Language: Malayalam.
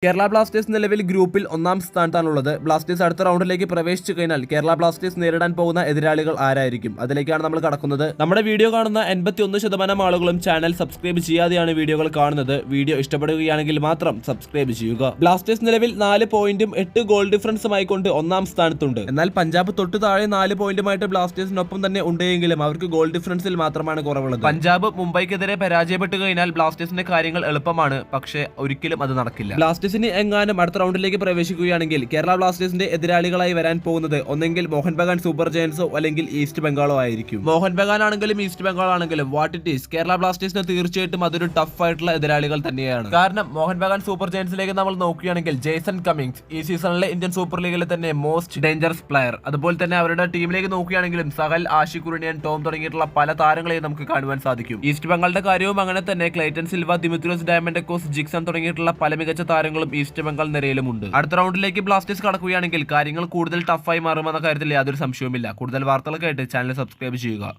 കേരള ബ്ലാസ്റ്റേഴ്സ് നിലവിൽ ഗ്രൂപ്പിൽ ഒന്നാം സ്ഥാനത്താണുള്ളത്. ബ്ലാസ്റ്റേഴ്സ് അടുത്ത റൗണ്ടിലേക്ക് പ്രവേശിച്ചു കഴിഞ്ഞാൽ കേരള ബ്ലാസ്റ്റേഴ്സ് നേരിടാൻ പോകുന്ന എതിരാളികൾ ആരായിരിക്കും, അതിലേക്കാണ് നമ്മൾ കടക്കുന്നത്. നമ്മുടെ വീഡിയോ കാണുന്ന 81% ആളുകളും ചാനൽ സബ്സ്ക്രൈബ് ചെയ്യാതെയാണ് വീഡിയോകൾ കാണുന്നത്. വീഡിയോ ഇഷ്ടപ്പെടുകയാണെങ്കിൽ മാത്രം സബ്സ്ക്രൈബ് ചെയ്യുക. ബ്ലാസ്റ്റേഴ്സ് നിലവിൽ 4 പോയിന്റും 8 ഗോൾ ഡിഫറൻസുമായി കൊണ്ട് ഒന്നാം സ്ഥാനത്തുണ്ട്. എന്നാൽ പഞ്ചാബ് തൊട്ടു താഴെ 4 പോയിന്റുമായിട്ട് ബ്ലാസ്റ്റേഴ്സിനൊപ്പം തന്നെ ഉണ്ടെങ്കിലും അവർക്ക് ഗോൾ ഡിഫറൻസിൽ മാത്രമാണ് കുറവുള്ളത്. പഞ്ചാബ് മുംബൈക്കെതിരെ പരാജയപ്പെട്ടു കഴിഞ്ഞാൽ ബ്ലാസ്റ്റേഴ്സിന്റെ കാര്യങ്ങൾ എളുപ്പമാണ്, പക്ഷേ ഒരിക്കലും അത് നടക്കില്ല. ബ്ലാസ്റ്റേഴ്സിന് എങ്ങാനും അടുത്ത റൗണ്ടിലേക്ക് പ്രവേശിക്കുകയാണെങ്കിൽ കേരള ബ്ലാസ്റ്റേഴ്സിന്റെ എതിരാളികളായി വരാൻ പോകുന്നത് ഒന്നെങ്കിൽ മോഹൻ ബഗാൻ സൂപ്പർ ജയൻസോ അല്ലെങ്കിൽ ഈസ്റ്റ് ബംഗാളോ ആയിരിക്കും. മോഹൻ ബഗാൻ ആണെങ്കിലും ഈസ്റ്റ് ബംഗാൾ ആണെങ്കിലും വാട്ട് ഇറ്റ് ഈസ്, കേരള ബ്ലാസ്റ്റേഴ്സിന് തീർച്ചയായിട്ടും അതൊരു ടഫ് ആയിട്ടുള്ള എതിരാളികൾ തന്നെയാണ്. കാരണം മോഹൻ ബഗാൻ സൂപ്പർ ജയൻസിലേക്ക് നമ്മൾ നോക്കുകയാണെങ്കിൽ ജെയ്സൺ കമ്മിങ്സ് ഈ സീസണിലെ ഇന്ത്യൻ സൂപ്പർ ലീഗിലെ തന്നെ മോസ്റ്റ് ഡേഞ്ചറസ് പ്ലെയർ. അതുപോലെ തന്നെ അവരുടെ ടീമിലേക്ക് നോക്കുകയാണെങ്കിലും സഹൽ, ആഷിഖ് കുരുണിയൻ, ടോം തുടങ്ങിയിട്ടുള്ള പല താരങ്ങളെയും നമുക്ക് കാണുവാൻ സാധിക്കും. ഈസ്റ്റ് ബംഗാളിന്റെ കാര്യവും അങ്ങനെ തന്നെ. Kleiton Silva, Dimitrios Diamantakos, Jickson തുടങ്ങിയിട്ടുള്ള പല മികച്ച താരങ്ങളും ഈസ്റ്റ് ബംഗാൾ നിരയിലുമുണ്ട്. അടുത്ത റൗണ്ടിലേക്ക് ബ്ലാസ്റ്റേഴ്സ് കടക്കുകയാണെങ്കിൽ കാര്യങ്ങൾ കൂടുതൽ ടഫായി മാറുമെന്ന കാര്യത്തിൽ യാതൊരു സംശയവുമില്ല. കൂടുതൽ വാർത്തകൾക്കായിട്ട് ചാനൽ സബ്സ്ക്രൈബ് ചെയ്യുക.